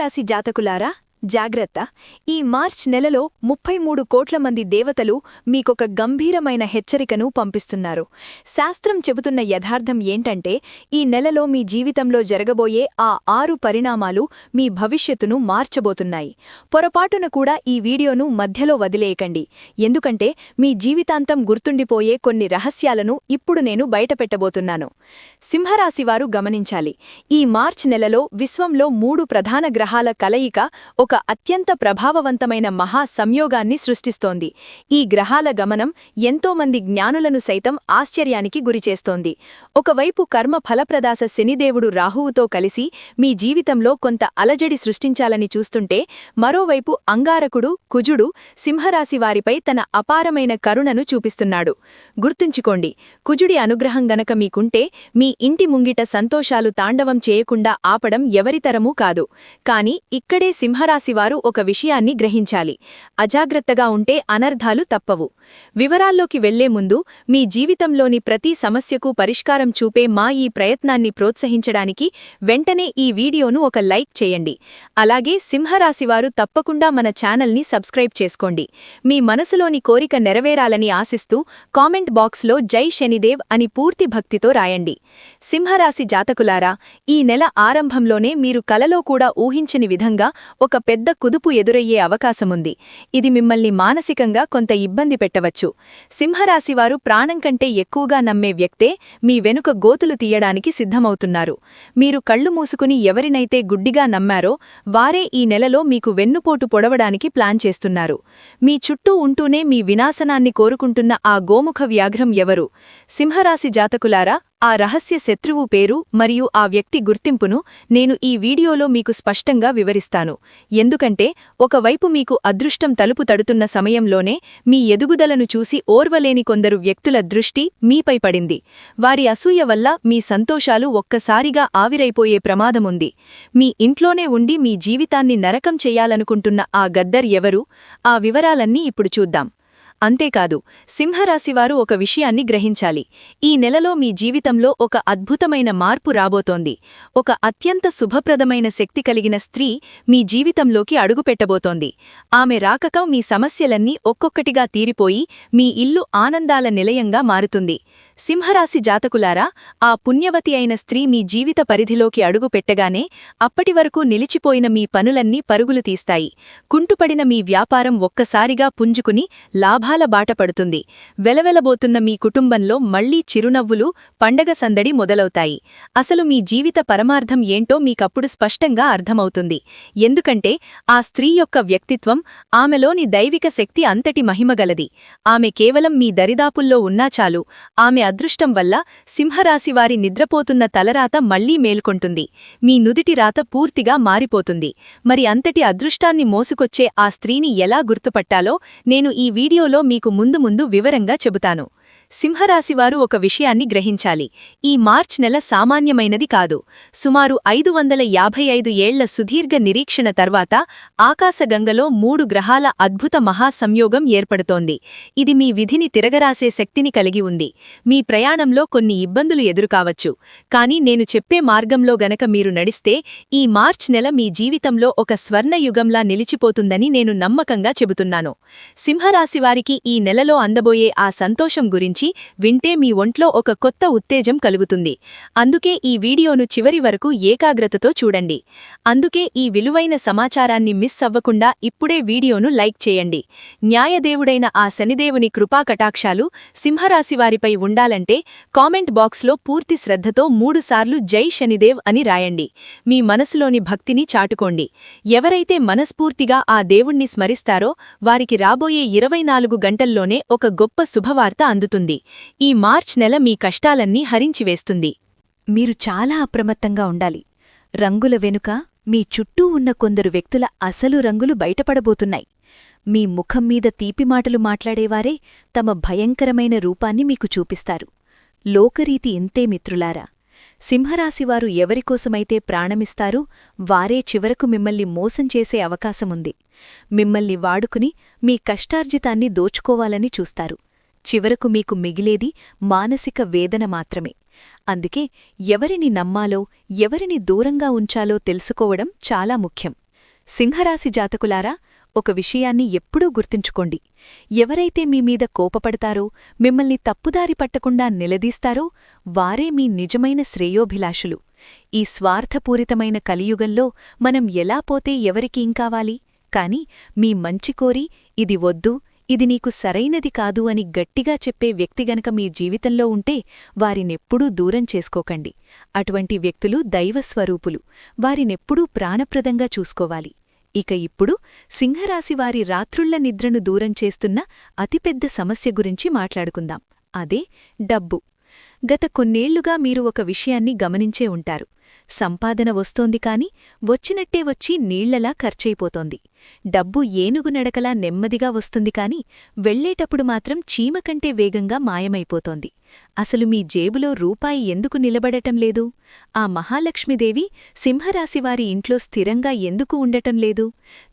సింహరాశి జాతకులారా జాగ్రత్త. ఈ మార్చ్ నెలలో 33 కోట్ల మంది దేవతలు మీకొక గంభీరమైన హెచ్చరికను పంపిస్తున్నారు. శాస్త్రం చెబుతున్న యథార్థం ఏంటంటే, ఈ నెలలో మీ జీవితంలో జరగబోయే ఆ 6 పరిణామాలు మీ భవిష్యత్తును మార్చబోతున్నాయి. పొరపాటున కూడా ఈ వీడియోను మధ్యలో వదిలేయకండి. ఎందుకంటే మీ జీవితాంతం గుర్తుండిపోయే కొన్ని రహస్యాలను ఇప్పుడు నేను బయటపెట్టబోతున్నాను. సింహరాశివారు గమనించాలి. ఈ మార్చ్ నెలలో విశ్వంలో 3 ప్రధాన గ్రహాల కలయిక ఒక అత్యంత ప్రభావవంతమైన మహా సంయోగాన్ని సృష్టిస్తోంది. ఈ గ్రహాల గమనం ఎంతోమంది జ్ఞానులను సైతం ఆశ్చర్యానికి గురిచేస్తోంది. ఒకవైపు కర్మ ఫలప్రదాస శనిదేవుడు రాహువుతో కలిసి మీ జీవితంలో కొంత అలజడి సృష్టించాలని చూస్తుంటే, మరోవైపు అంగారకుడు కుజుడు సింహరాశివారిపై తన అపారమైన కరుణను చూపిస్తున్నాడు. గుర్తుంచుకోండి, కుజుడి అనుగ్రహం గనక మీకుంటే మీ ఇంటి ముంగిట సంతోషాలు తాండవం చేయకుండా ఆపడం ఎవరితరమూ కాదు. కాని ఇక్కడే సింహరాశివారు ఒక విషయాన్ని గ్రహించాలి. అజాగ్రత్తగా ఉంటే అనర్థాలు తప్పవు. వివరాల్లోకి వెళ్లే ముందు మీ జీవితంలోని ప్రతి సమస్యకు పరిష్కారం చూపే మా ఈ ప్రయత్నాన్ని ప్రోత్సహించడానికి వెంటనే ఈ వీడియోను ఒక లైక్ చేయండి. అలాగే సింహరాశివారు తప్పకుండా మన ఛానల్ని సబ్స్క్రైబ్ చేసుకోండి. మీ మనసులోని కోరిక నెరవేరాలని ఆశిస్తూ కామెంట్ బాక్స్లో జై శనిదేవ్ అని పూర్తి భక్తితో రాయండి. సింహరాశి జాతకులారా, ఈ నెల ఆరంభంలోనే మీరు కలలో కూడా ఊహించని విధంగా ఒక పెద్ద కుదుపు ఎదురయ్యే అవకాశముంది. ఇది మిమ్మల్ని మానసికంగా కొంత ఇబ్బంది పెట్టవచ్చు. సింహరాశివారు ప్రాణం కంటే ఎక్కువగా నమ్మే వ్యక్తే మీ వెనుక గోతులు తీయడానికి సిద్ధమవుతున్నారు. మీరు కళ్ళు మూసుకుని ఎవరినైతే గుడ్డిగా నమ్మారో వారే ఈ నెలలో మీకు వెన్నుపోటు పొడవడానికి ప్లాన్ చేస్తున్నారు. మీ చుట్టూ ఉంటూనే మీ వినాశనాన్ని కోరుకుంటున్న ఆ గోముఖ వ్యాఘ్రం ఎవరు? సింహరాశి జాతకులారా, ఆ రహస్య శత్రువు పేరు మరియు ఆ వ్యక్తి గుర్తింపును నేను ఈ వీడియోలో మీకు స్పష్టంగా వివరిస్తాను. ఎందుకంటే ఒకవైపు మీకు అదృష్టం తలుపు తడుతున్న సమయంలోనే మీ ఎదుగుదలను చూసి ఓర్వలేని కొందరు వ్యక్తుల దృష్టి మీపై పడింది. వారి అసూయ వల్ల మీ సంతోషాలు ఒక్కసారిగా ఆవిరైపోయే ప్రమాదముంది. మీ ఇంట్లోనే ఉండి మీ జీవితాన్ని నరకం చెయ్యాలనుకుంటున్న ఆ గద్దర్ ఎవరు? ఆ వివరాలన్నీ ఇప్పుడు చూద్దాం. అంతేకాదు, సింహరాశివారు ఒక విషయాన్ని గ్రహించాలి. ఈ నెలలో మీ జీవితంలో ఒక అద్భుతమైన మార్పు రాబోతోంది. ఒక అత్యంత శుభప్రదమైన శక్తి కలిగిన స్త్రీ మీ జీవితంలోకి అడుగుపెట్టబోతోంది. ఆమె రాకక మీ సమస్యలన్నీ ఒక్కొక్కటిగా తీరిపోయి మీ ఇల్లు ఆనందాల నిలయంగా మారుతుంది. సింహరాశి జాతకులారా, ఆ పుణ్యవతి అయిన స్త్రీ మీ జీవిత పరిధిలోకి అడుగు పెట్టగానే అప్పటివరకు నిలిచిపోయిన మీ పనులన్నీ పరుగులు తీస్తాయి. కుంటుపడిన మీ వ్యాపారం ఒక్కసారిగా పుంజుకుని లాభాల బాట పడుతుంది. వెలవెలబోతున్న మీ కుటుంబంలో మళ్లీ చిరునవ్వులు, పండగ సందడి మొదలవుతాయి. అసలు మీ జీవిత పరమార్థం ఏంటో మీకప్పుడు స్పష్టంగా అర్థమవుతుంది. ఎందుకంటే ఆ స్త్రీ యొక్క వ్యక్తిత్వం, ఆమెలోని దైవిక శక్తి అంతటి మహిమగలది. ఆమె కేవలం మీ దరిదాపుల్లో ఉన్నా చాలు, ఆమె అదృష్టం వల్ల సింహరాశివారి నిద్రపోతున్న తలరాత మళ్లీ మేల్కొంటుంది. మీ నుదిటి రాత పూర్తిగా మారిపోతుంది. మరి అంతటి అదృష్టాన్ని మోసుకొచ్చే ఆ స్త్రీని ఎలా గుర్తుపట్టాలో నేను ఈ వీడియోలో మీకు ముందు వివరంగా చెబుతాను. సింహరాశివారు ఒక విషయాన్ని గ్రహించాలి. ఈ మార్చ్ నెల సామాన్యమైనది కాదు. సుమారు 555 ఏళ్ల సుదీర్ఘ నిరీక్షణ తర్వాత ఆకాశగంగలో 3 గ్రహాల అద్భుత మహాసంయోగం ఏర్పడుతోంది. ఇది మీ విధిని తిరగరాసే శక్తిని కలిగి ఉంది. మీ ప్రయాణంలో కొన్ని ఇబ్బందులు ఎదురుకావచ్చు. కానీ నేను చెప్పే మార్గంలో గనక మీరు నడిస్తే ఈ మార్చ్ నెల మీ జీవితంలో ఒక స్వర్ణయుగంలా నిలిచిపోతుందని నేను నమ్మకంగా చెబుతున్నాను. సింహరాశివారికి ఈ నెలలో అందబోయే ఆ సంతోషం గురించి వింటే మీ ఒంట్లో ఒక కొత్త ఉత్తేజం కలుగుతుంది. అందుకే ఈ వీడియోను చివరి వరకు ఏకాగ్రతతో చూడండి. అందుకే ఈ విలువైన సమాచారాన్ని మిస్ అవ్వకుండా ఇప్పుడే వీడియోను లైక్ చేయండి. న్యాయదేవుడైన ఆ శనిదేవుని కృపాకటాక్షాలు సింహరాశివారిపై ఉండాలంటే కామెంట్ బాక్స్లో పూర్తి శ్రద్ధతో 3 సార్లు జై శనిదేవ్ అని రాయండి. మీ మనసులోని భక్తిని చాటుకోండి. ఎవరైతే మనస్ఫూర్తిగా ఆ దేవుణ్ణి స్మరిస్తారో వారికి రాబోయే 24 గంటల్లోనే ఒక గొప్ప శుభవార్త అందుతుంది. ఈ మార్చ్ నెల మీ కష్టాలన్నీ హరించివేస్తుంది. మీరు చాలా అప్రమత్తంగా ఉండాలి. రంగుల వెనుక మీ చుట్టూ ఉన్న కొందరు వ్యక్తుల అసలు రంగులు బయటపడబోతున్నాయి. మీ ముఖం మీద తీపిమాటలు మాట్లాడేవారే తమ భయంకరమైన రూపాన్ని మీకు చూపిస్తారు. లోకరీతి ఇంతే మిత్రులారా. సింహరాశివారు ఎవరికోసమైతే ప్రాణమిస్తారో వారే చివరకు మిమ్మల్ని మోసం చేసే అవకాశముంది. మిమ్మల్ని వాడుకుని మీ కష్టార్జితాన్ని దోచుకోవాలని చూస్తారు. చివరకు మీకు మిగిలేది మానసిక వేదన మాత్రమే. అందుకే ఎవరిని నమ్మాలో ఎవరిని దూరంగా ఉంచాలో తెలుసుకోవడం చాలా ముఖ్యం. సింహరాశి జాతకులారా, ఒక విషయాన్ని ఎప్పుడూ గుర్తుంచుకోండి. ఎవరైతే మీమీద కోపపడతారో, మిమ్మల్ని తప్పుదారి పట్టకుండా నిలదీస్తారో వారే మీ నిజమైన శ్రేయోభిలాషులు. ఈ స్వార్థపూరితమైన కలియుగంలో మనం ఎలా పోతే ఎవరికి ఇంకావాలి? కాని మీ మంచి కోరి ఇది వద్దు, ఇది నీకు సరైనది కాదు అని గట్టిగా చెప్పే వ్యక్తి గనక మీ జీవితంలో ఉంటే వారినెప్పుడూ దూరం చేసుకోకండి. అటువంటి వ్యక్తులు దైవస్వరూపులు. వారినెప్పుడూ ప్రాణప్రదంగా చూసుకోవాలి. ఇక ఇప్పుడు సింహరాశివారి రాత్రుళ్ల నిద్రను దూరం చేస్తున్న అతిపెద్ద సమస్య గురించి మాట్లాడుకుందాం. అదే డబ్బు. గత కొన్నేళ్లుగా మీరు ఒక విషయాన్ని గమనించే ఉంటారు. సంపాదన వస్తోంది కాని వచ్చినట్టే వచ్చి నీళ్లలా ఖర్చయిపోతోంది. డబ్బు ఏనుగు నడకలా నెమ్మదిగా వస్తుంది కాని వెళ్లేటప్పుడు మాత్రం చీమకంటే వేగంగా మాయమైపోతోంది. అసలు మీ జేబులో రూపాయి ఎందుకు నిలబడటం లేదు? ఆ మహాలక్ష్మీదేవి సింహరాశివారి ఇంట్లో స్థిరంగా ఎందుకు ఉండటం లేదు?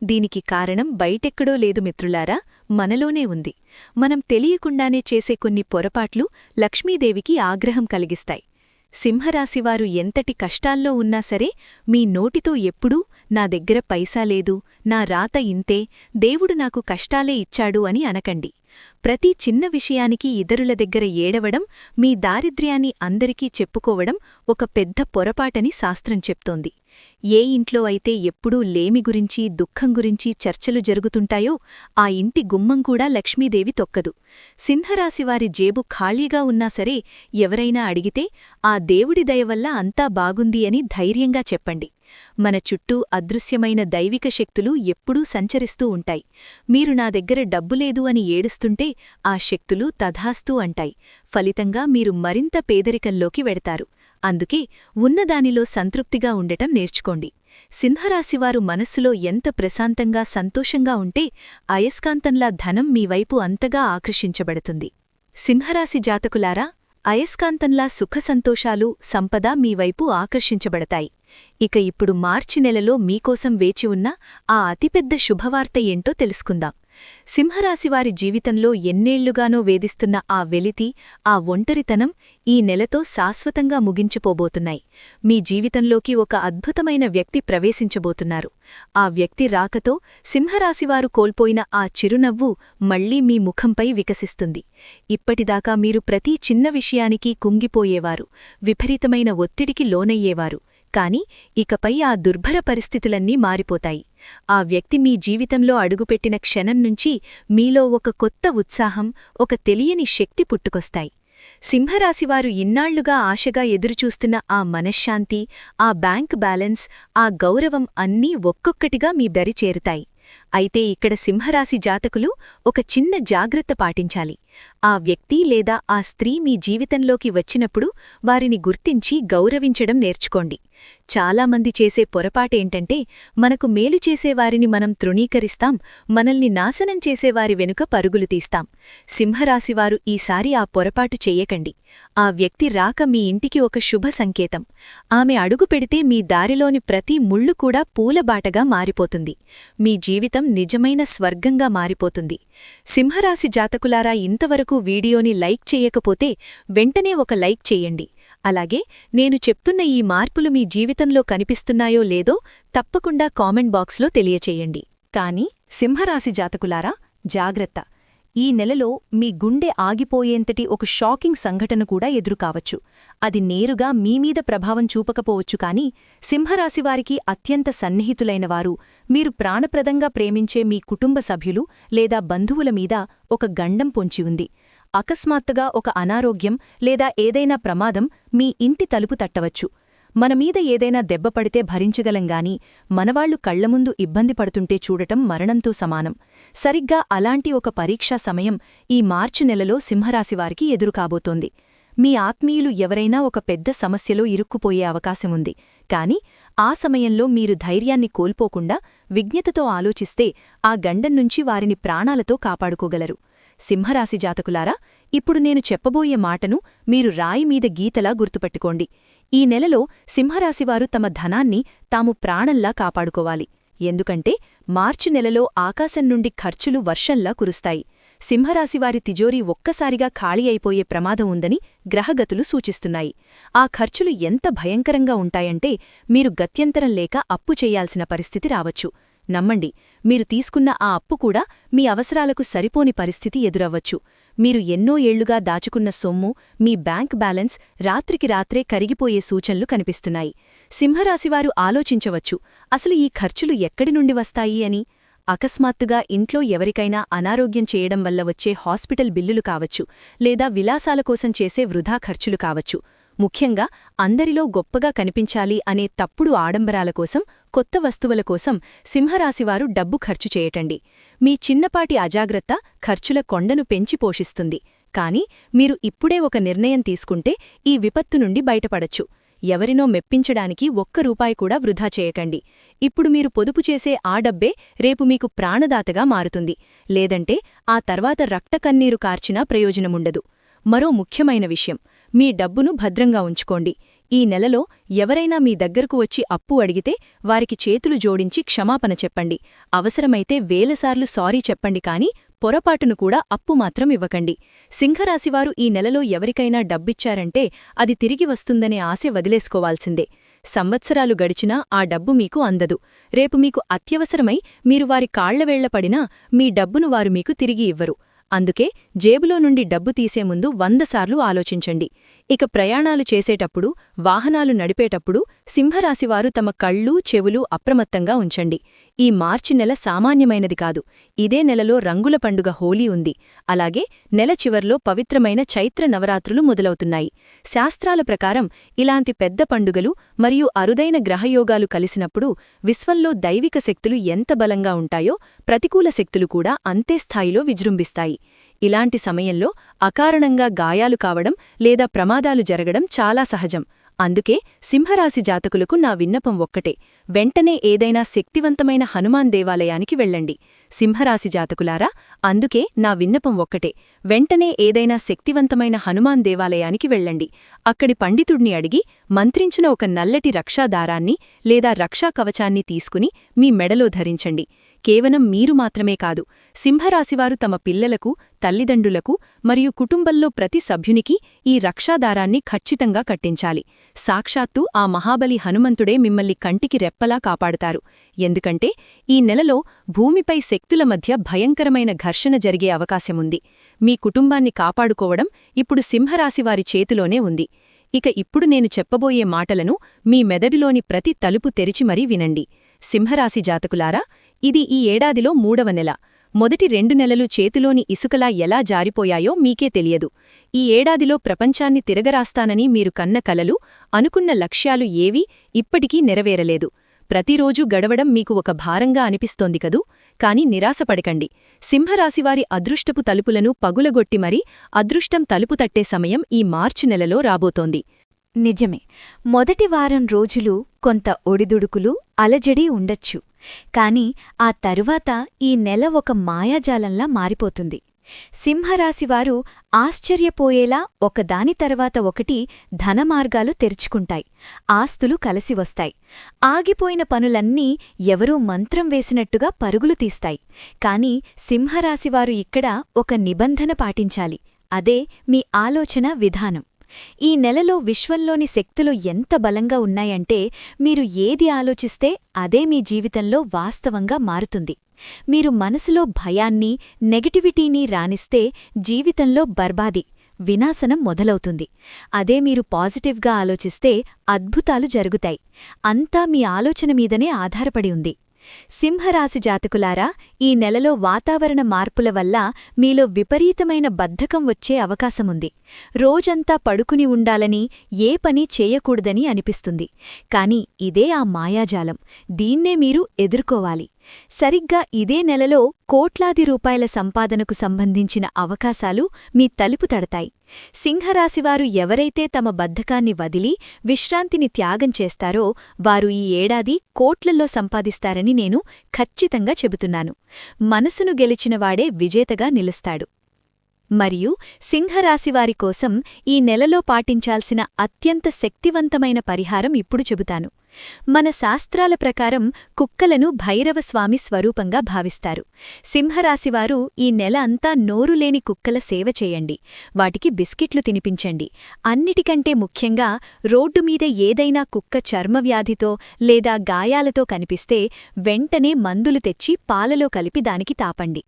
దీనికి కారణం బయటెక్కడో లేదు మిత్రులారా, మనలోనే ఉంది. మనం తెలియకుండానే చేసే కొన్ని పొరపాట్లు లక్ష్మీదేవికి ఆగ్రహం కలిగిస్తాయి. సింహరాశివారు ఎంతటి కష్టాల్లో ఉన్నా సరే మీ నోటితో ఎప్పుడూ నా దగ్గర పైసా లేదు, నా రాత ఇంతే, దేవుడు నాకు కష్టాలే ఇచ్చాడు అని అనకండి. ప్రతి చిన్న విషయానికి ఇతరుల దగ్గర ఏడవడం, మీ దారిద్ర్యాన్ని అందరికీ చెప్పుకోవడం ఒక పెద్ద పొరపాటని శాస్త్రం చెప్తోంది. ఏ ఇంట్లో అయితే ఎప్పుడూ లేమి గురించి, దుఃఖం గురించి చర్చలు జరుగుతుంటాయో ఆ ఇంటి గుమ్మం కూడా లక్ష్మీదేవి తొక్కదు. సింహరాశివారి జేబు ఖాళీగా ఉన్నా సరే ఎవరైనా అడిగితే ఆ దేవుడి దయవల్ల అంతా బాగుంది అని ధైర్యంగా చెప్పండి. మన చుట్టూ అదృశ్యమైన దైవిక శక్తులు ఎప్పుడూ సంచరిస్తూ ఉంటాయి. మీరు నా దగ్గర డబ్బులేదు అని ఏడుస్తుంటే ఆ శక్తులు తథాస్తూ అంటాయి. ఫలితంగా మీరు మరింత పేదరికంలోకి వెడతారు. అందుకే ఉన్నదానిలో సంతృప్తిగా ఉండటం నేర్చుకోండి. సింహరాశివారు మనస్సులో ఎంత ప్రశాంతంగా సంతోషంగా ఉంటే అయస్కాంతంలా ధనం మీవైపు అంతగా ఆకర్షించబడుతుంది. సింహరాశి జాతకులారా, అయస్కాంతంలా సుఖసంతోషాలు, సంపద మీవైపు ఆకర్షించబడతాయి. ఇక ఇప్పుడు మార్చి నెలలో మీకోసం వేచి ఉన్న ఆ అతిపెద్ద శుభవార్త ఏంటో తెలుసుకుందాం. సింహరాశివారి జీవితంలో ఎన్నేళ్లుగానో వేధిస్తున్న ఆ వెలితి, ఆ ఒంటరితనం ఈ నెలతో శాశ్వతంగా ముగించిపోబోతున్నాయి. మీ జీవితంలోకి ఒక అద్భుతమైన వ్యక్తి ప్రవేశించబోతున్నారు. ఆ వ్యక్తి రాకతో సింహరాశివారు కోల్పోయిన ఆ చిరునవ్వు మళ్లీ మీ ముఖంపై వికసిస్తుంది. ఇప్పటిదాకా మీరు ప్రతి చిన్న విషయానికి కుంగిపోయేవారు, విపరీతమైన ఒత్తిడికి లోనయ్యేవారు. కాని ఇకపై ఆ దుర్భర పరిస్థితులన్నీ మారిపోతాయి. ఆ వ్యక్తి మీ జీవితంలో అడుగుపెట్టిన క్షణం నుంచి మీలో ఒక కొత్త ఉత్సాహం, ఒక తెలియని శక్తి పుట్టుకొస్తాయి. సింహరాశివారు ఇన్నాళ్లుగా ఆశగా ఎదురుచూస్తున్న ఆ మనశ్శాంతి, ఆ బ్యాంక్ బ్యాలెన్స్, ఆ గౌరవం అన్నీ ఒక్కొక్కటిగా మీ దరి చేరుతాయి. అయితే ఇక్కడ సింహరాశి జాతకులు ఒక చిన్న జాగ్రత్త పాటించాలి. ఆ వ్యక్తి లేదా ఆ స్త్రీ మీ జీవితంలోకి వచ్చినప్పుడు వారిని గుర్తించి గౌరవించడం నేర్చుకోండి. చాలామంది చేసే పొరపాటేంటంటే మనకు మేలు చేసేవారిని మనం తృణీకరిస్తాం, మనల్ని నాశనం చేసేవారి వెనుక పరుగులు తీస్తాం. సింహరాశివారు ఈసారి ఆ పొరపాటు చెయ్యకండి. ఆ వ్యక్తి రాక మీ ఇంటికి ఒక శుభ సంకేతం. ఆమె అడుగు పెడితే మీ దారిలోని ప్రతి ముళ్ళు కూడా పూలబాటగా మారిపోతుంది. మీ జీవితం నిజమైన స్వర్గంగా మారిపోతుంది. సింహరాశి జాతకులారా, ఇంతవరకు వీడియోని లైక్ చెయ్యకపోతే వెంటనే ఒక లైక్ చెయ్యండి. అలాగే నేను చెప్తున్న ఈ మార్పులు మీ జీవితంలో కనిపిస్తున్నాయో లేదో తప్పకుండా కామెంట్ బాక్స్లో తెలియచేయండి. కాని సింహరాశి జాతకులారా, జాగ్రత్త! ఈ నెలలో మీ గుండె ఆగిపోయేంతటి ఒక షాకింగ్ సంఘటన కూడా ఎదురుకావచ్చు. అది నేరుగా మీమీద ప్రభావం చూపకపోవచ్చు కాని సింహరాశివారికి అత్యంత సన్నిహితులైనవారు, మీరు ప్రాణప్రదంగా ప్రేమించే మీ కుటుంబ సభ్యులు లేదా బంధువుల మీద ఒక గండం పొంచి ఉంది. అకస్మాత్తుగా ఒక అనారోగ్యం లేదా ఏదైనా ప్రమాదం మీ ఇంటి తలుపు తట్టవచ్చు. మనమీద ఏదైనా దెబ్బపడితే భరించగలంగాని మనవాళ్లు కళ్లముందు ఇబ్బంది పడుతుంటే చూడటం మరణంతో సమానం. సరిగ్గా అలాంటి ఒక పరీక్షా సమయం ఈ మార్చి నెలలో సింహరాశివారికి ఎదురుకాబోతోంది. మీ ఆత్మీయులు ఎవరైనా ఒక పెద్ద సమస్యలో ఇరుక్కుపోయే అవకాశముంది. కాని ఆ సమయంలో మీరు ధైర్యాన్ని కోల్పోకుండా విజ్ఞతతో ఆలోచిస్తే ఆ గండం నుంచి వారిని ప్రాణాలతో కాపాడుకోగలరు. సింహరాశి జాతకులారా, ఇప్పుడు నేను చెప్పబోయే మాటను మీరు రాయిమీద గీతలా గుర్తుపెట్టుకోండి. ఈ నెలలో సింహరాశివారు తమ ధనాన్ని తాము ప్రాణంలా కాపాడుకోవాలి. ఎందుకంటే మార్చి నెలలో ఆకాశం నుండి ఖర్చులు వర్షంలా కురుస్తాయి. సింహరాశివారి తిజోరీ ఒక్కసారిగా ఖాళీ అయిపోయే ప్రమాదం ఉందని గ్రహగతులు సూచిస్తున్నాయి. ఆ ఖర్చులు ఎంత భయంకరంగా ఉంటాయంటే మీరు గత్యంతరం లేక అప్పు చెయ్యాల్సిన పరిస్థితి రావచ్చు. నమ్మండి, మీరు తీసుకున్న ఆ అప్పు కూడా మీ అవసరాలకు సరిపోని పరిస్థితి ఎదురవ్వచ్చు. మీరు ఎన్నో ఏళ్లుగా దాచుకున్న సొమ్ము, మీ బ్యాంక్ బ్యాలెన్స్ రాత్రికి రాత్రే కరిగిపోయే సూచనలు కనిపిస్తున్నాయి. సింహరాశివారు ఆలోచించవచ్చు, అసలు ఈ ఖర్చులు ఎక్కడి నుండి వస్తాయి అని. అకస్మాత్తుగా ఇంట్లో ఎవరికైనా అనారోగ్యం చేయడం వల్ల వచ్చే హాస్పిటల్ బిల్లులు కావచ్చు, లేదా విలాసాల కోసం చేసే వృధా ఖర్చులు కావచ్చు. ముఖ్యంగా అందరిలో గొప్పగా కనిపించాలి అనే తప్పుడు ఆడంబరాల కోసం, కొత్త వస్తువుల కోసం సింహరాశివారు డబ్బు ఖర్చు చేయటండి. మీ చిన్నపాటి అజాగ్రత్త ఖర్చుల కొండను పెంచి పోషిస్తుంది. కానీ మీరు ఇప్పుడే ఒక నిర్ణయం తీసుకుంటే ఈ విపత్తు నుండి బయటపడచ్చు. ఎవరినో మెప్పించడానికి ఒక్క రూపాయి కూడా వృధా చేయకండి. ఇప్పుడు మీరు పొదుపు చేసే ఆ డబ్బే రేపు మీకు ప్రాణదాతగా మారుతుంది. లేదంటే ఆ తర్వాత రక్తకన్నీరు కార్చినా ప్రయోజనముండదు. మరో ముఖ్యమైన విషయం, మీ డబ్బును భద్రంగా ఉంచుకోండి. ఈ నెలలో ఎవరైనా మీ దగ్గరకు వచ్చి అప్పు అడిగితే వారికి చేతులు జోడించి క్షమాపణ చెప్పండి. అవసరమైతే వేలసార్లు సారీ చెప్పండి, కానీ పొరపాటును కూడా అప్పు మాత్రం ఇవ్వకండి. సింహరాశివారు ఈ నెలలో ఎవరికైనా డబ్బిచ్చారంటే అది తిరిగి వస్తుందనే ఆశ వదిలేసుకోవాల్సిందే. సంవత్సరాలు గడిచినా ఆ డబ్బు మీకు అందదు. రేపు మీకు అత్యవసరమై మీరు వారి కాళ్లవేళ్లపడినా మీ డబ్బును వారు మీకు తిరిగి ఇవ్వరు. అందుకే జేబులో నుండి డబ్బు తీసే ముందు 100 సార్లు ఆలోచించండి. ఇక ప్రయాణాలు చేసేటప్పుడు, వాహనాలు నడిపేటప్పుడు సింహరాశివారు తమ కళ్ళు, చెవులు అప్రమత్తంగా ఉంచండి. ఈ మార్చి నెల సామాన్యమైనది కాదు. ఇదే నెలలో రంగుల పండుగ హోలీ ఉంది. అలాగే నెల చివర్లో పవిత్రమైన చైత్ర నవరాత్రులు మొదలవుతున్నాయి. శాస్త్రాల ప్రకారం ఇలాంటి పెద్ద పండుగలు మరియు అరుదైన గ్రహయోగాలు కలిసినప్పుడు విశ్వంలో దైవిక శక్తులు ఎంత బలంగా ఉంటాయో ప్రతికూల శక్తులు కూడా అంతే స్థాయిలో విజృంభిస్తాయి. ఇలాంటి సమయంలో అకారణంగా గాయాలు కావడం లేదా ప్రమాదాలు జరగడం చాలా సహజం. అందుకే సింహరాశి జాతకులకు నా విన్నపం ఒక్కటే, వెంటనే ఏదైనా శక్తివంతమైన హనుమాన్ దేవాలయానికి వెళ్ళండి. సింహరాశి జాతకులారా, అందుకే నా విన్నపం ఒక్కటే, వెంటనే ఏదైనా శక్తివంతమైన హనుమాన్ దేవాలయానికి వెళ్ళండి. అక్కడి పండితుడిని అడిగి మంత్రించిన ఒక నల్లటి రక్షాదారాన్ని లేదా రక్షా కవచాన్ని తీసుకుని మీ మెడలో ధరించండి. కేవలం మీరు మాత్రమే కాదు, సింహరాశివారు తమ పిల్లలకు, తల్లిదండ్రులకు మరియు కుటుంబంలో ప్రతి సభ్యునికి ఈ రక్షాదారాన్ని ఖచ్చితంగా కట్టించాలి. సాక్షాత్తు ఆ మహాబలి హనుమంతుడే మిమ్మల్ని కంటికి రెప్పలా కాపాడుతారు. ఎందుకంటే ఈ నెలలో భూమిపై శక్తుల మధ్య భయంకరమైన ఘర్షణ జరిగే అవకాశముంది. మీ కుటుంబాన్ని కాపాడుకోవడం ఇప్పుడు సింహరాశివారి చేతిలోనే ఉంది. ఇక ఇప్పుడు నేను చెప్పబోయే మాటలను మీ మెదడులోని ప్రతి తలుపు తెరిచి మరీ వినండి. సింహరాశి జాతకులారా, ఇది ఈ ఏడాదిలో 3వ నెల. మొదటి 2 నెలలు చేతిలోని ఇసుకలా ఎలా జారిపోయాయో మీకే తెలియదు. ఈ ఏడాదిలో ప్రపంచాన్ని తిరగరాస్తానని మీరు కన్న కలలు, అనుకున్న లక్ష్యాలు ఏవీ ఇప్పటికీ నెరవేరలేదు. ప్రతిరోజూ గడవడం మీకు ఒక భారంగా అనిపిస్తోంది కదూ? కాని నిరాశపడకండి. సింహరాశివారి అదృష్టపు తలుపులను పగులగొట్టి మరీ అదృష్టం తలుపు తట్టే సమయం ఈ మార్చి నెలలో రాబోతోంది. నిజమే, మొదటి వారం రోజులు కొంత ఒడిదుడుకులు, అలజడి ఉండొచ్చు. కాని ఆ తరువాత ఈ నెల ఒక మాయాజాలంలా మారిపోతుంది. సింహరాశివారు ఆశ్చర్యపోయేలా ఒకదాని తర్వాత ఒకటి ధనమార్గాలు తెరుచుకుంటాయి. ఆస్తులు కలిసివస్తాయి. ఆగిపోయిన పనులన్నీ ఎవరో మంత్రం వేసినట్టుగా పరుగులు తీస్తాయి. కాని సింహరాశివారు ఇక్కడ ఒక నిబంధన పాటించాలి. అదే మీ ఆలోచన విధానం. ఈ నెలలో విశ్వంలోని శక్తులు ఎంత బలంగా ఉన్నాయంటే మీరు ఏది ఆలోచిస్తే అదే మీ జీవితంలో వాస్తవంగా మారుతుంది. మీరు మనసులో భయాన్ని, నెగటివిటీని రానిస్తే జీవితంలో బర్బాది, వినాశనం మొదలవుతుంది. అదే మీరు పాజిటివ్గా ఆలోచిస్తే అద్భుతాలు జరుగుతాయి. అంతా మీ ఆలోచన మీదనే ఆధారపడి ఉంది. సింహరాశి జాతకులారా, ఈ నెలలో వాతావరణ మార్పుల వల్ల మీలో విపరీతమైన బద్ధకం వచ్చే అవకాశముంది. రోజంతా పడుకుని ఉండాలని, ఏ పని చేయకూడదని అనిపిస్తుంది. కాని ఇదే ఆ మాయాజాలం. దీన్నే మీరు ఎదుర్కోవాలి. సరిగ్గా ఇదే నెలలో కోట్లాది రూపాయల సంపాదనకు సంబంధించిన అవకాశాలు మీ తలుపు తడతాయి. సింహరాశివారు ఎవరైతే తమ బద్ధకాన్ని వదిలి విశ్రాంతిని త్యాగం చేస్తారో వారు ఈ ఏడాది కోట్లల్లో సంపాదిస్తారని నేను ఖచ్చితంగా చెబుతున్నాను. మనసును గెలిచినవాడే విజేతగా నిలుస్తాడు. మరియు సింహరాశివారి కోసం ఈ నెలలో పాటించాల్సిన అత్యంత శక్తివంతమైన పరిహారం ఇప్పుడు చెబుతాను. మన శాస్త్రాల ప్రకారం కుక్కలను భైరవస్వామి స్వరూపంగా భావిస్తారు. సింహరాశివారు ఈ నెల అంతా నోరులేని కుక్కల సేవ చేయండి, వాటికి బిస్కెట్లు తినిపించండి. అన్నిటికంటే ముఖ్యంగా రోడ్డు మీద ఏదైనా కుక్క చర్మవ్యాధితో లేదా గాయాలతో కనిపిస్తే వెంటనే మందులు తెచ్చి పాలలో కలిపి దానికి తాపండి.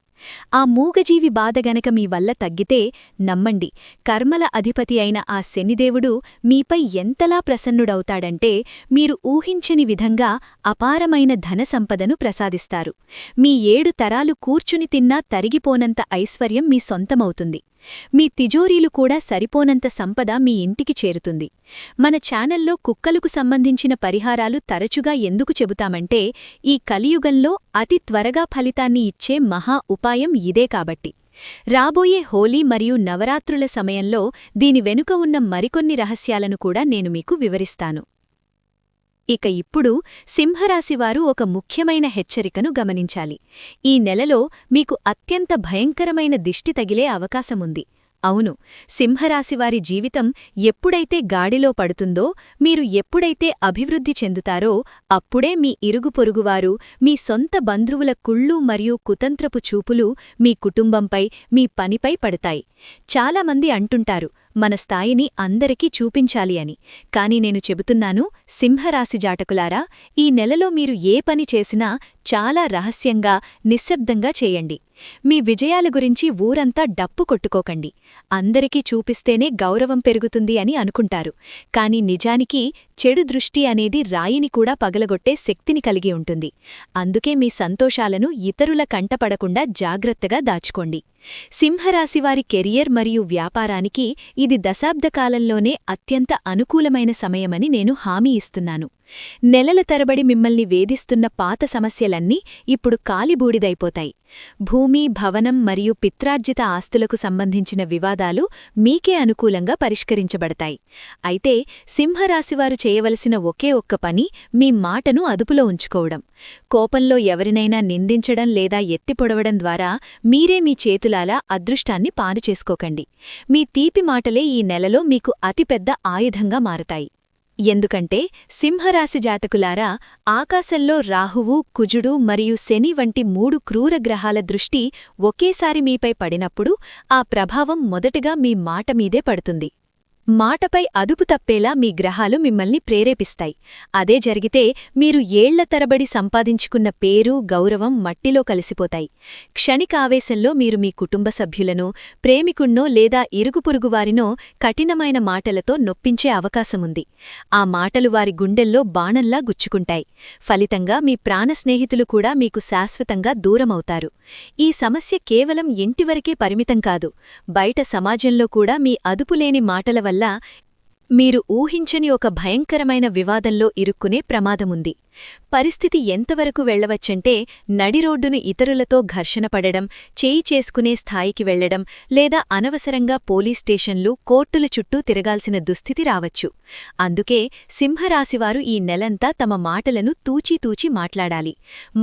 ఆ మూగజీవి బాధ గనక మీ వల్ల తగ్గితే నమ్మండి, కర్మల అధిపతి అయిన ఆ శనిదేవుడు మీపై ఎంతలా ప్రసన్నుడవుతాడంటే మీరు ఊహించని విధంగా అపారమైన ధనసంపదను ప్రసాదిస్తారు. మీ 7 తరాలు కూర్చుని తిన్నా తరిగిపోనంత ఐశ్వర్యం మీ సొంతమవుతుంది. మీ తిజోరీలు కూడా సరిపోనంత సంపద మీ ఇంటికి చేరుతుంది. మన ఛానల్లో కుక్కలకు సంబంధించిన పరిహారాలు తరచుగా ఎందుకు చెబుతామంటే ఈ కలియుగంలో అతి త్వరగా ఫలితాన్ని ఇచ్చే మహా ఉపాయం ఇదే కాబట్టి. రాబోయే హోలీ మరియు నవరాత్రుల సమయంలో దీని వెనుక ఉన్న మరికొన్ని రహస్యాలను కూడా నేను మీకు వివరిస్తాను. ఇక ఇప్పుడు సింహరాశివారు ఒక ముఖ్యమైన హెచ్చరికను గమనించాలి. ఈ నెలలో మీకు అత్యంత భయంకరమైన దిష్టి తగిలే అవకాశముంది. అవును, సింహరాశివారి జీవితం ఎప్పుడైతే గాడిలో పడుతుందో, మీరు ఎప్పుడైతే అభివృద్ధి చెందుతారో అప్పుడే మీ ఇరుగుపొరుగువారు, మీ సొంత బంధువుల కుళ్ళు మరియు కుతంత్రపు చూపులు మీ కుటుంబంపై, మీ పనిపై పడతాయి. చాలామంది అంటుంటారు మన స్థాయిని అందరికీ చూపించాలి అని. కాని నేను చెబుతున్నాను, సింహరాశి జాతకులారా, ఈ నెలలో మీరు ఏ పని చేసినా చాలా రహస్యంగా, నిశ్శబ్దంగా చేయండి. మీ విజయాల గురించి ఊరంతా డప్పు కొట్టుకోకండి. అందరికీ చూపిస్తేనే గౌరవం పెరుగుతుంది అని అనుకుంటారు. కాని నిజానికి చెడు దృష్టి అనేది రాయిని కూడా పగలగొట్టే శక్తిని కలిగి ఉంటుంది. అందుకే మీ సంతోషాలను ఇతరుల కంటపడకుండా జాగ్రత్తగా దాచుకోండి. సింహరాశివారి కెరియర్ మరియు వ్యాపారానికి ఇది దశాబ్దకాలంలోనే అత్యంత అనుకూలమైన సమయమని నేను హామీ ఇస్తున్నాను. నెలల తరబడి మిమ్మల్ని వేధిస్తున్న పాత సమస్యలన్నీ ఇప్పుడు కాలిబూడిదైపోతాయి. భూమి, భవనం మరియు పిత్రార్జిత ఆస్తులకు సంబంధించిన వివాదాలు మీకే అనుకూలంగా పరిష్కరించబడతాయి. అయితే సింహరాశివారు చేయవలసిన ఒకే ఒక్క పని మీ మాటను అదుపులో ఉంచుకోవడం. కోపంలో ఎవరినైనా నిందించడం లేదా ఎత్తిపొడవడం ద్వారా మీరే మీ చేతులాలా అదృష్టాన్ని పాడు చేసుకోకండి. మీ తీపి మాటలే ఈ నెలలో మీకు అతిపెద్ద ఆయుధంగా మారతాయి. ఎందుకంటే సింహరాశి జాతకులారా, ఆకాశంలో రాహువు, కుజుడు మరియు శని వంటి 3 క్రూర గ్రహాల దృష్టి ఒకేసారి మీపై పడినప్పుడు ఆ ప్రభావం మొదటగా మీ మాట మీదే పడుతుంది. మాటపై అదుపు తప్పేలా మీ గ్రహాలు మిమ్మల్ని ప్రేరేపిస్తాయి. అదే జరిగితే మీరు ఏళ్ల తరబడి సంపాదించుకున్న పేరు, గౌరవం మట్టిలో కలిసిపోతాయి. క్షణికావేశంలో మీరు మీ కుటుంబ సభ్యులను, ప్రేమికుణ్ణో లేదా ఇరుగుపొరుగువారినో కఠినమైన మాటలతో నొప్పించే అవకాశముంది. ఆ మాటలు వారి గుండెల్లో బాణంలా గుచ్చుకుంటాయి. ఫలితంగా మీ ప్రాణ స్నేహితులు కూడా మీకు శాశ్వతంగా దూరమవుతారు. ఈ సమస్య కేవలం ఇంటివరకే పరిమితం కాదు, బయట సమాజంలో కూడా మీ అదుపులేని మాటల వల్ల మీరు ఊహించని ఒక భయంకరమైన వివాదంలో ఇరుక్కునే ప్రమాదముంది. పరిస్థితి ఎంతవరకు వెళ్లవచ్చంటే నడిరోడ్డును ఇతరులతో ఘర్షణ పడడం, చేయి చేసుకునే స్థాయికి వెళ్లడం లేదా అనవసరంగా పోలీస్ స్టేషన్లు, కోర్టుల చుట్టూ తిరగాల్సిన దుస్థితి రావచ్చు. అందుకే సింహరాశివారు ఈ నెలంతా తమ మాటలను తూచీతూచి మాట్లాడాలి.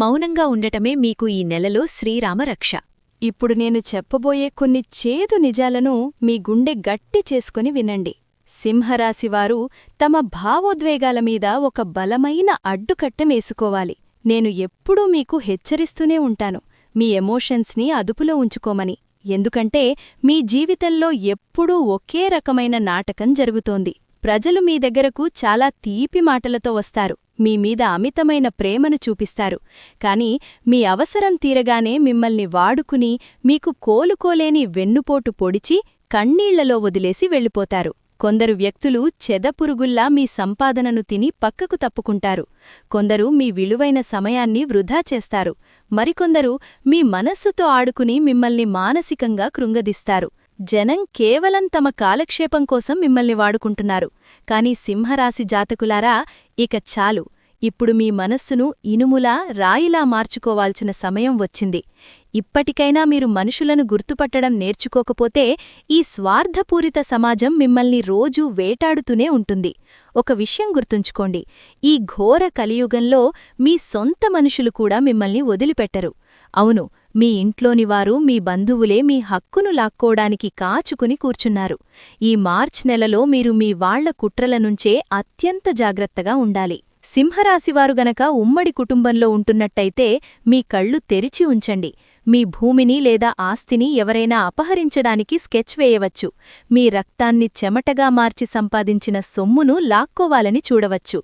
మౌనంగా ఉండటమే మీకు ఈ నెలలో శ్రీరామ రక్ష. ఇప్పుడు నేను చెప్పబోయే కొన్ని చేదు నిజాలను మీ గుండె గట్టి చేసుకుని వినండి. సింహరాశివారు తమ భావోద్వేగాల మీద ఒక బలమైన అడ్డుకట్టమేసుకోవాలి. నేను ఎప్పుడూ మీకు హెచ్చరిస్తూనే ఉంటాను, మీ ఎమోషన్స్ని అదుపులో ఉంచుకోమని. ఎందుకంటే మీ జీవితంలో ఎప్పుడూ ఒకే రకమైన నాటకం జరుగుతోంది. ప్రజలు మీ దగ్గరకు చాలా తీపి మాటలతో వస్తారు, మీ మీద అమితమైన ప్రేమను చూపిస్తారు. కాని మీ అవసరం తీరగానే మిమ్మల్ని వాడుకుని మీకు కోలుకోలేని వెన్నుపోటు పొడిచి కన్నీళ్లలో వదిలేసి వెళ్ళిపోతారు. కొందరు వ్యక్తులు చెదపురుగుల్లా మీ సంపాదనను తిని పక్కకు తప్పుకుంటారు. కొందరు మీ విలువైన సమయాన్ని వృధా చేస్తారు. మరికొందరు మీ మనస్సుతో ఆడుకుని మిమ్మల్ని మానసికంగా కృంగదీస్తారు. జనం కేవలం తమ కాలక్షేపం కోసం మిమ్మల్ని వాడుకుంటున్నారు. కాని సింహరాశి జాతకులారా, ఇక చాలు. ఇప్పుడు మీ మనస్సును ఇనుములా, రాయిలా మార్చుకోవాల్సిన సమయం వచ్చింది. ఇప్పటికైనా మీరు మనుషులను గుర్తుపట్టడం నేర్చుకోకపోతే ఈ స్వార్థపూరిత సమాజం మిమ్మల్ని రోజూ వేటాడుతూనే ఉంటుంది. ఒక విషయం గుర్తుంచుకోండి, ఈ ఘోర కలియుగంలో మీ సొంత మనుషులు కూడా మిమ్మల్ని వదిలిపెట్టరు. అవును, మీ ఇంట్లోనివారు మీ బంధువులే మీ హక్కును లాక్కోడానికి కాచుకుని కూర్చున్నారు. ఈ మార్చ్ నెలలో మీరు మీ వాళ్ల కుట్రల నుంచే అత్యంత జాగ్రత్తగా ఉండాలి. సింహరాశివారు గనక ఉమ్మడి కుటుంబంలో ఉంటున్నట్టయితే మీ కళ్ళు తెరిచి ఉంచండి. మీ భూమిని లేదా ఆస్తిని ఎవరైనా అపహరించడానికి స్కెచ్ వేయవచ్చు. మీ రక్తాన్ని చెమటగా మార్చి సంపాదించిన సొమ్మును లాక్కోవాలని చూడవచ్చు.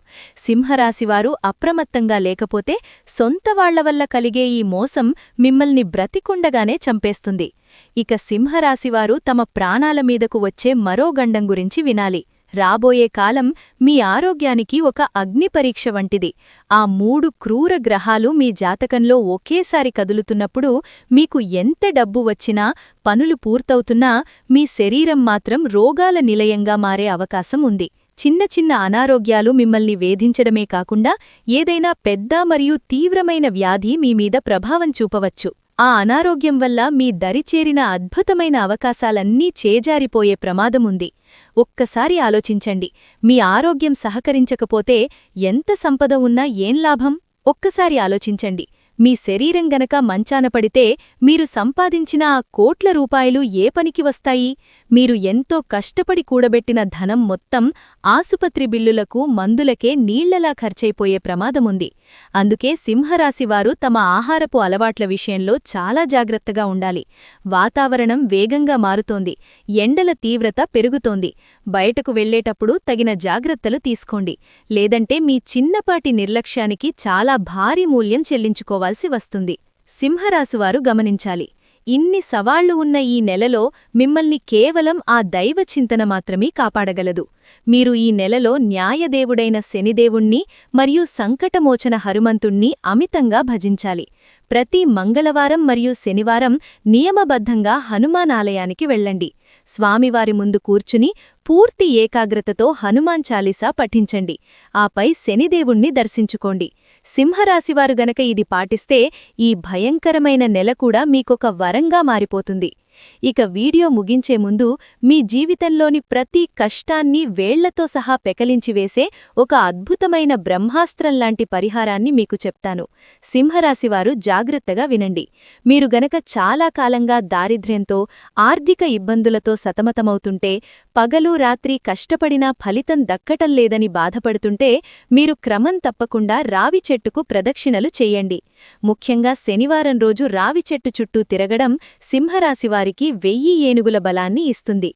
సింహరాశివారు అప్రమత్తంగా లేకపోతే సొంత వాళ్ల వల్ల కలిగే ఈ మోసం మిమ్మల్ని బ్రతికుండగానే చంపేస్తుంది. ఇక సింహరాశివారు తమ ప్రాణాల మీదకు వచ్చే మరో గండం గురించి వినాలి. రాబోయే కాలం మీ ఆరోగ్యానికి ఒక అగ్నిపరీక్ష వంటిది. ఆ 3 క్రూర గ్రహాలు మీ జాతకంలో ఒకేసారి కదులుతున్నప్పుడు మీకు ఎంత డబ్బు వచ్చినా, పనులు పూర్తవుతున్నా మీ శరీరం మాత్రం రోగాల నిలయంగా మారే అవకాశం ఉంది. చిన్న చిన్న అనారోగ్యాలు మిమ్మల్ని వేధించడమే కాకుండా ఏదైనా పెద్ద మరియు తీవ్రమైన వ్యాధి మీమీద ప్రభావం చూపవచ్చు. ఆ అనారోగ్యం వల్ల మీ దరిచేరిన అద్భుతమైన అవకాశాలన్నీ చేజారిపోయే ప్రమాదముంది. ఒక్కసారి ఆలోచించండి, మీ ఆరోగ్యం సహకరించకపోతే ఎంత సంపద ఉన్నా ఏం లాభం? ఒక్కసారి ఆలోచించండి, మీ శరీరం గనక మంచాన పడితే మీరు సంపాదించిన ఆ కోట్ల రూపాయలు ఏ పనికి వస్తాయి? మీరు ఎంతో కష్టపడి కూడబెట్టిన ధనం మొత్తం ఆసుపత్రి బిల్లులకు, మందులకే నీళ్లలా ఖర్చయిపోయే ప్రమాదముంది. అందుకే సింహరాశివారు తమ ఆహారపు అలవాట్ల విషయంలో చాలా జాగ్రత్తగా ఉండాలి. వాతావరణం వేగంగా మారుతోంది, ఎండల తీవ్రత పెరుగుతోంది. బయటకు వెళ్లేటప్పుడు తగిన జాగ్రత్తలు తీసుకోండి. లేదంటే మీ చిన్నపాటి నిర్లక్ష్యానికి చాలా భారీ మూల్యం చెల్లించుకోవాలి వస్తుంది. సింహరాశివారు గమనించాలి, ఇన్ని సవాళ్లు ఉన్న ఈ నెలలో మిమ్మల్ని కేవలం ఆ దైవ చింతన మాత్రమే కాపాడగలదు. మీరు ఈ నెలలో న్యాయదేవుడైన శనిదేవుణ్ణి మరియు సంకటమోచన హనుమంతుణ్ణి అమితంగా భజించాలి. ప్రతి మంగళవారం మరియు శనివారం నియమబద్ధంగా హనుమానాలయానికి వెళ్ళండి. స్వామివారి ముందు కూర్చుని పూర్తి ఏకాగ్రతతో హనుమాన్ చాలీసా పఠించండి. ఆపై శనిదేవుణ్ణి దర్శించుకోండి. సింహరాశివారు గనక ఇది పాటిస్తే ఈ భయంకరమైన నెల కూడా మీకొక వరంగా మారిపోతుంది. ఇక వీడియో ముగించే ముందు మీ జీవితంలోని ప్రతి కష్టాన్ని వేళ్లతో సహా పెకలించివేసే ఒక అద్భుతమైన బ్రహ్మాస్త్రంలాంటి పరిహారాన్ని మీకు చెప్తాను. సింహరాశివారు జాగ్రత్తగా వినండి. మీరు గనక చాలా కాలంగా దారిద్ర్యంతో, ఆర్థిక ఇబ్బందులతో సతమతమవుతుంటే, పగలు రాత్రి కష్టపడినా ఫలితం దక్కటం లేదని బాధపడుతుంటే మీరు క్రమం తప్పకుండా రావి చెట్టుకు ప్రదక్షిణలు చెయ్యండి. ముఖ్యంగా శనివారం రోజు రావి చెట్టు చుట్టూ తిరగడం సింహరాశివారికి 1000 ఏనుగుల బలాన్ని ఇస్తుంది.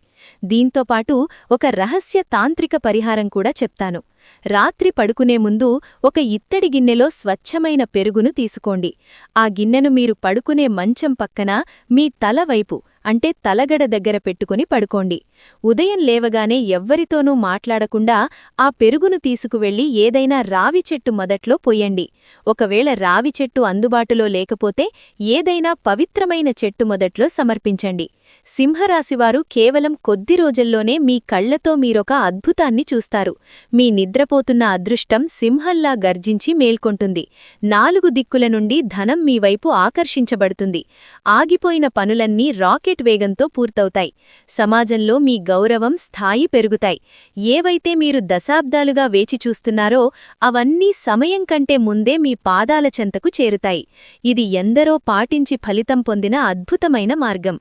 దీంతోపాటు ఒక రహస్య తాంత్రిక పరిహారం కూడా చెప్తాను. రాత్రి పడుకునే ముందు ఒక ఇత్తడి గిన్నెలో స్వచ్ఛమైన పెరుగును తీసుకోండి. ఆ గిన్నెను మీరు పడుకునే మంచం పక్కన మీ తల వైపు అంటే తలగడ దగ్గర పెట్టుకుని పడుకోండి. ఉదయం లేవగానే ఎవ్వరితోనూ మాట్లాడకుండా ఆ పెరుగును తీసుకువెళ్లి ఏదైనా రావి చెట్టు మొదట్లో పొయ్యండి. ఒకవేళ రావి చెట్టు అందుబాటులో లేకపోతే ఏదైనా పవిత్రమైన చెట్టు మొదట్లో సమర్పించండి. సింహరాశివారు కేవలం కొద్ది రోజుల్లోనే మీ కళ్లతో మీరొక అద్భుతాన్ని చూస్తారు. మీ నిద్రపోతున్న అదృష్టం సింహంలా గర్జించి మేల్కొంటుంది. 4 దిక్కుల నుండి ధనం మీ వైపు ఆకర్షించబడుతుంది. ఆగిపోయిన పనులన్నీ రాకెట్ వేగంతో పూర్తవుతాయి. సమాజంలో మీ గౌరవం, స్థాయి పెరుగుతాయి. ఏవైతే మీరు దశాబ్దాలుగా వేచి చూస్తున్నారో అవన్నీ సమయం కంటే ముందే మీ పాదాల చెంతకు చేరుతాయి. ఇది ఎందరో పాటించి ఫలితం పొందిన అద్భుతమైన మార్గం.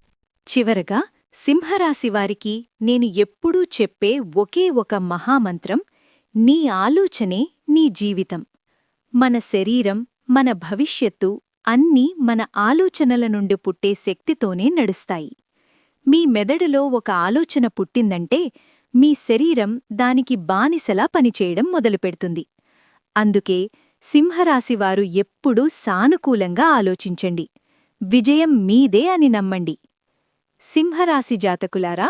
చివరగా సింహరాశివారికి నేను ఎప్పుడూ చెప్పే ఒకే ఒక మహామంత్రం, నీ ఆలోచనే నీ జీవితం. మన శరీరం, మన భవిష్యత్తు అన్నీ మన ఆలోచనల నుండి పుట్టే శక్తితోనే నడుస్తాయి. మీ మెదడులో ఒక ఆలోచన పుట్టిందంటే మీ శరీరం దానికి బానిసలా పనిచేయడం మొదలుపెడుతుంది. అందుకే సింహరాశివారు ఎప్పుడూ సానుకూలంగా ఆలోచించండి. విజయం మీదే అని నమ్మండి. సింహరాశి జాతకులారా,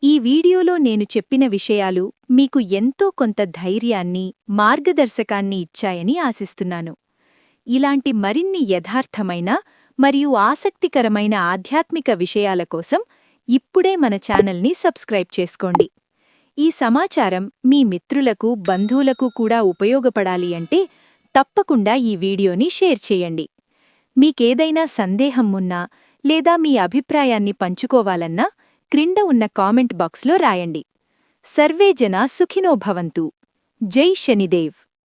ఈ వీడియోలో నేను చెప్పిన విషయాలు మీకు ఎంతో కొంత ధైర్యాన్ని, మార్గదర్శకాన్ని ఇచ్చాయని ఆశిస్తున్నాను. ఇలాంటి మరిన్ని యథార్థమైన మరియు ఆసక్తికరమైన ఆధ్యాత్మిక విషయాల కోసం ఇప్పుడే మన ఛానల్ని సబ్స్క్రైబ్ చేసుకోండి. ఈ సమాచారం మీ మిత్రులకు, బంధువులకు కూడా ఉపయోగపడాలి అంటే తప్పకుండా ఈ వీడియోని షేర్ చేయండి. మీకేదైనా సందేహం ఉన్నా లేదా మీ అభిప్రాయాన్ని పంచుకోవాలన్నా క్రింద ఉన్న కామెంట్ బాక్స్లో రాయండి. సర్వే జనా సుఖినో భవంతు. జై శనిదేవ్.